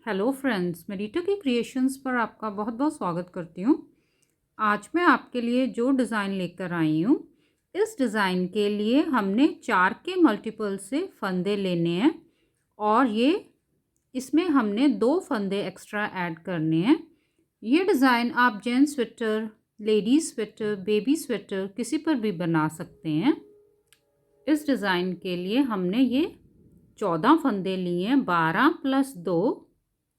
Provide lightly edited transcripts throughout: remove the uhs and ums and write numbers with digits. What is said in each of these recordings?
Hello friends, मैं रीटा की creations पर आपका बहुत बहुत स्वागत करती हूँ। आज मैं आपके लिए जो डिज़ाइन लेकर आई हूँ, इस डिज़ाइन के लिए हमने 4 के मल्टीपल से फंदे लेने हैं और इसमें हमने 2 फंदे एक्स्ट्रा ऐड करने हैं। ये डिज़ाइन आप gents sweater, ladies sweater, baby sweater किसी पर भी बना सकते हैं। इस डिज़ाइन के लिए हमने ये 14 फंदे लिए हैं, 12 + 2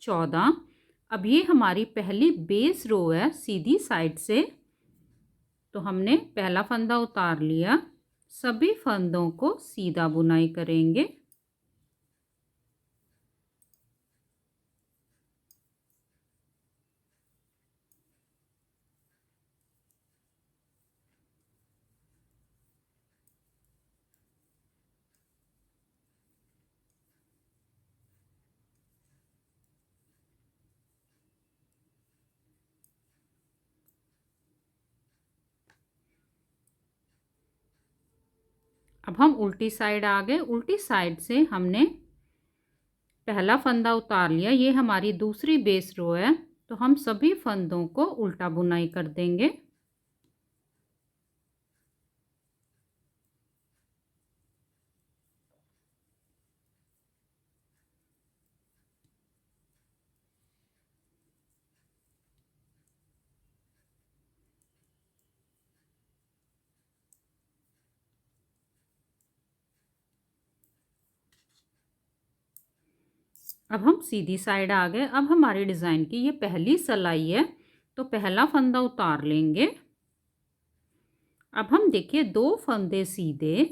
14। अब ये हमारी पहली बेस रो है सीधी साइड से, तो हमने पहला फंदा उतार लिया। सभी फंदों को सीधा बुनाई करेंगे। अब हम उल्टी साइड आ गए। उल्टी साइड से हमने पहला फंदा उतार लिया। ये हमारी दूसरी बेस रो है, तो हम सभी फंदों को उल्टा बुनाई कर देंगे। अब हम सीधी साइड आ गए। अब हमारी डिज़ाइन की ये पहली सिलाई है, तो पहला फंदा उतार लेंगे। अब हम देखिए 2 फंदे सीधे,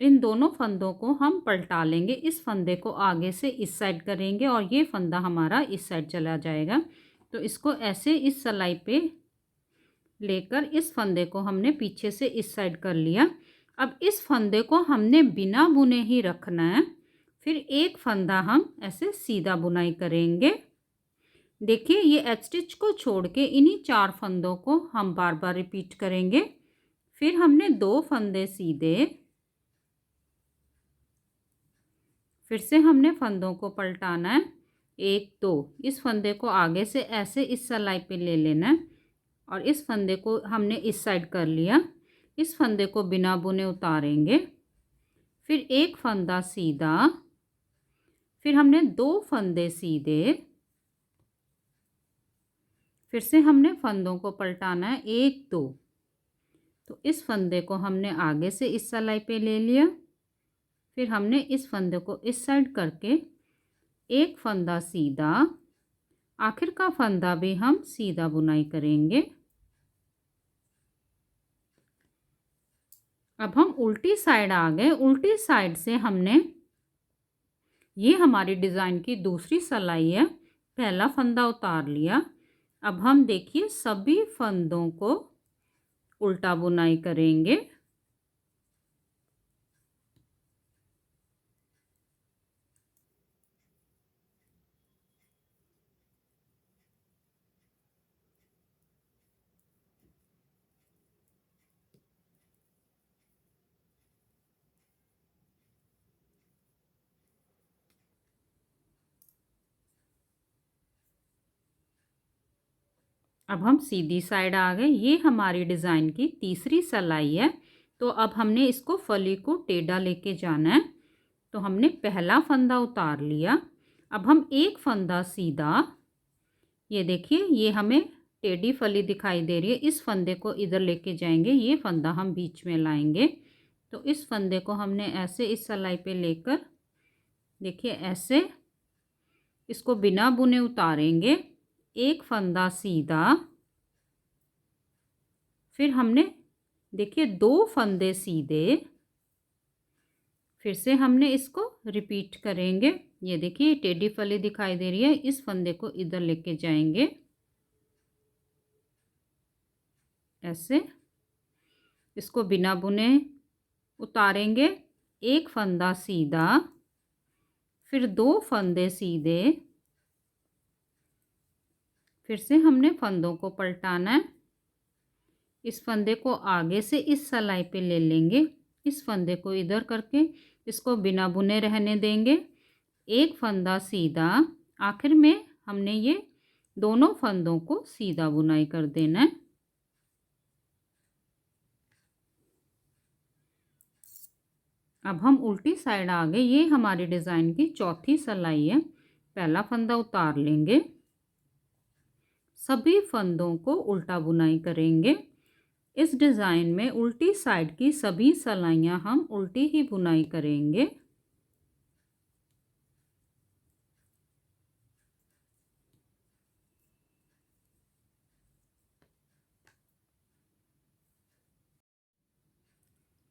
इन दोनों फंदों को हम पलटा लेंगे। इस फंदे को आगे से इस साइड करेंगे और ये फंदा हमारा इस साइड चला जाएगा। तो इसको ऐसे इस सिलाई पे लेकर इस फंदे को हमने पीछे से इस साइड कर लिया। अब इस फंदे को हमने बिना बुने ही रखना है। फिर एक फंदा हम ऐसे सीधा बुनाई करेंगे। देखिए ये एच स्टिच को छोड़ के इन्हीं 4 फंदों को हम बार बार रिपीट करेंगे। फिर हमने 2 फंदे सीधे, फिर से हमने फंदों को पलटाना है 1 2। इस फंदे को आगे से ऐसे इस सिलाई पे ले लेना है और इस फंदे को हमने इस साइड कर लिया। इस फंदे को बिना बुने उतारेंगे। फिर एक फंदा सीधा, फिर हमने 2 फंदे सीधे, फिर से हमने फंदों को पलटाना है 1 2। तो इस फंदे को हमने आगे से इस सिलाई पे ले लिया। फिर हमने इस फंदे को इस साइड करके एक फंदा सीधा, आखिर का फंदा भी हम सीधा बुनाई करेंगे। अब हम उल्टी साइड आ गए। उल्टी साइड से हमने, ये हमारी डिज़ाइन की दूसरी सिलाई है, पहला फंदा उतार लिया। अब हम देखिए सभी फंदों को उल्टा बुनाई करेंगे। अब हम सीधी साइड आ गए। ये हमारी डिज़ाइन की तीसरी सिलाई है, तो अब हमने इसको फली को टेढ़ा लेके जाना है। तो हमने पहला फंदा उतार लिया। अब हम एक फंदा सीधा, ये देखिए ये हमें टेढ़ी फली दिखाई दे रही है। इस फंदे को इधर लेके जाएंगे, ये फंदा हम बीच में लाएंगे। तो इस फंदे को हमने ऐसे इस सिलाई पे लेकर, देखिए ऐसे इसको बिना बुने उतारेंगे। एक फंदा सीधा, फिर हमने देखिए 2 फंदे सीधे, फिर से हमने इसको रिपीट करेंगे। ये देखिए टेढ़ी फली दिखाई दे रही है। इस फंदे को इधर लेके जाएंगे, ऐसे इसको बिना बुने उतारेंगे। एक फंदा सीधा, फिर 2 फंदे सीधे, फिर से हमने फंदों को पलटाना है। इस फंदे को आगे से इस सिलाई पे ले लेंगे। इस फंदे को इधर करके इसको बिना बुने रहने देंगे। एक फंदा सीधा। आखिर में हमने ये दोनों फंदों को सीधा बुनाई कर देना है। अब हम उल्टी साइड आ गए। ये हमारी डिज़ाइन की चौथी सिलाई है। पहला फंदा उतार लेंगे, सभी फंदों को उल्टा बुनाई करेंगे। इस डिज़ाइन में उल्टी साइड की सभी सिलाइयाँ हम उल्टी ही बुनाई करेंगे।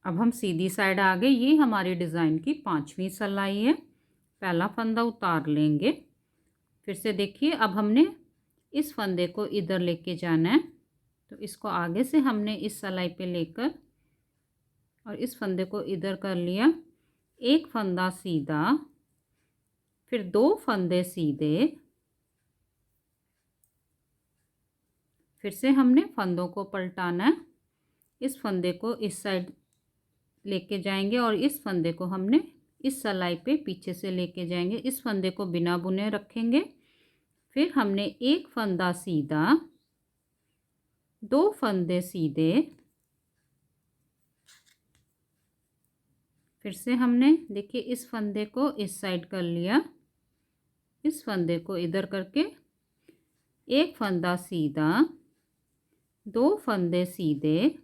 अब हम सीधी साइड आ गए। ये हमारी डिज़ाइन की पांचवी सिलाई है। पहला फंदा उतार लेंगे। फिर से देखिए, अब हमने इस फंदे को इधर लेके जाना है, तो इसको आगे से हमने इस सिलाई पे लेकर और इस फंदे को इधर कर लिया। एक फंदा सीधा, फिर दो फंदे सीधे। फिर से हमने फंदों को पलटाना है। इस फंदे को इस साइड लेके जाएंगे और इस फंदे को हमने इस सिलाई पे पीछे से लेके जाएंगे। इस फंदे को बिना बुने रखेंगे। फिर हमने एक फंदा सीधा, दो फंदे सीधे। फिर से हमने देखिए इस फंदे को इस साइड कर लिया, इस फंदे को इधर करके एक फंदा सीधा, दो फंदे सीधे।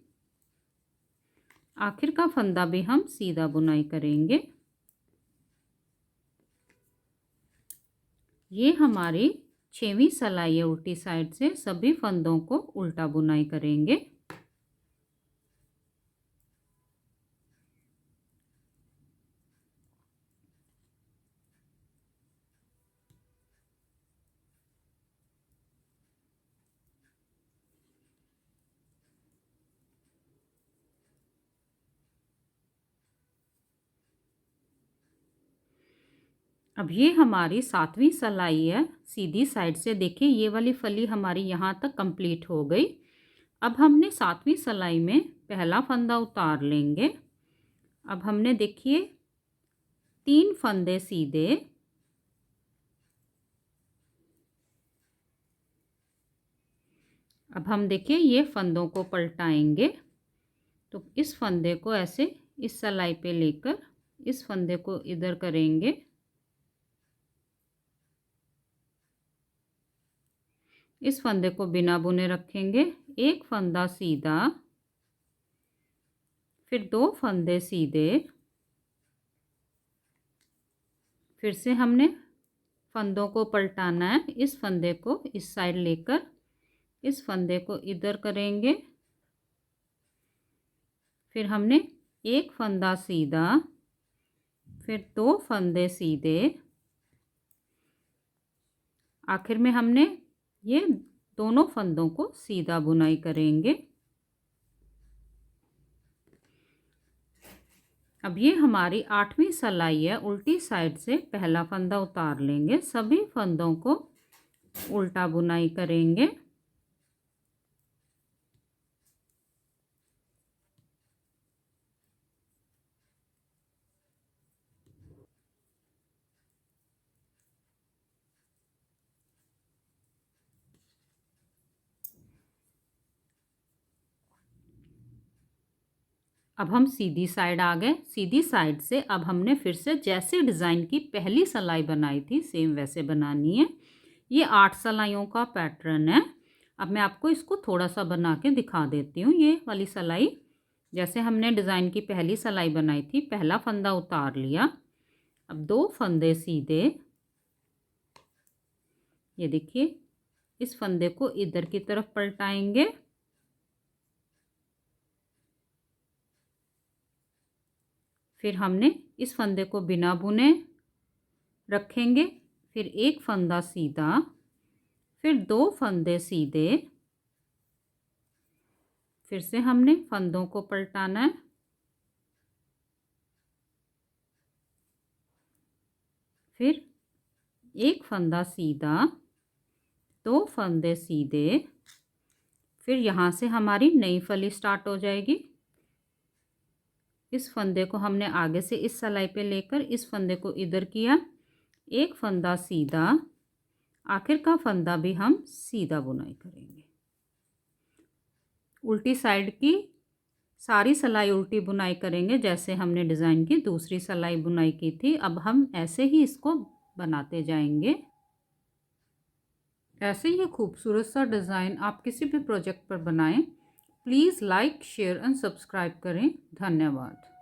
आखिर का फंदा भी हम सीधा बुनाई करेंगे। ये हमारी छवीं सिलाई है। उल्टी साइड से सभी फंदों को उल्टा बुनाई करेंगे। अब ये हमारी सातवीं सिलाई है। सीधी साइड से देखिए, ये वाली फली हमारी यहाँ तक कंप्लीट हो गई। अब हमने सातवीं सिलाई में पहला फंदा उतार लेंगे। अब हमने देखिए तीन फंदे सीधे। अब हम देखिए ये फंदों को पलटाएंगे, तो इस फंदे को ऐसे इस सिलाई पे लेकर इस फंदे को इधर करेंगे। इस फंदे को बिना बुने रखेंगे। एक फंदा सीधा, फिर दो फंदे सीधे। फिर से हमने फंदों को पलटाना है। इस फंदे को इस साइड लेकर इस फंदे को इधर करेंगे। फिर हमने एक फंदा सीधा, फिर दो फंदे सीधे। आखिर में हमने ये दोनों फंदों को सीधा बुनाई करेंगे। अब ये हमारी आठवीं सिलाई है। उल्टी साइड से पहला फंदा उतार लेंगे, सभी फंदों को उल्टा बुनाई करेंगे। अब हम सीधी साइड आ गए। सीधी साइड से अब हमने फिर से जैसे डिज़ाइन की पहली सिलाई बनाई थी सेम वैसे बनानी है। ये 8 सिलाइयों का पैटर्न है। अब मैं आपको इसको थोड़ा सा बना के दिखा देती हूँ। ये वाली सिलाई जैसे हमने डिज़ाइन की पहली सिलाई बनाई थी, पहला फंदा उतार लिया। अब दो फंदे सीधे। ये देखिए इस फंदे को इधर की तरफ पलटाएंगे। फिर हमने इस फंदे को बिना बुने रखेंगे। फिर एक फंदा सीधा, फिर दो फंदे सीधे। फिर से हमने फंदों को पलटाना है। फिर एक फंदा सीधा, दो फंदे सीधे। फिर यहाँ से हमारी नई फली स्टार्ट हो जाएगी। इस फंदे को हमने आगे से इस सिलाई पे लेकर इस फंदे को इधर किया। एक फंदा सीधा, आखिर का फंदा भी हम सीधा बुनाई करेंगे। उल्टी साइड की सारी सिलाई उल्टी बुनाई करेंगे जैसे हमने डिज़ाइन की दूसरी सिलाई बुनाई की थी। अब हम ऐसे ही इसको बनाते जाएंगे। ऐसे ही खूबसूरत सा डिज़ाइन आप किसी भी प्रोजेक्ट पर बनाएं। Please like, share and subscribe करें। धन्यवाद।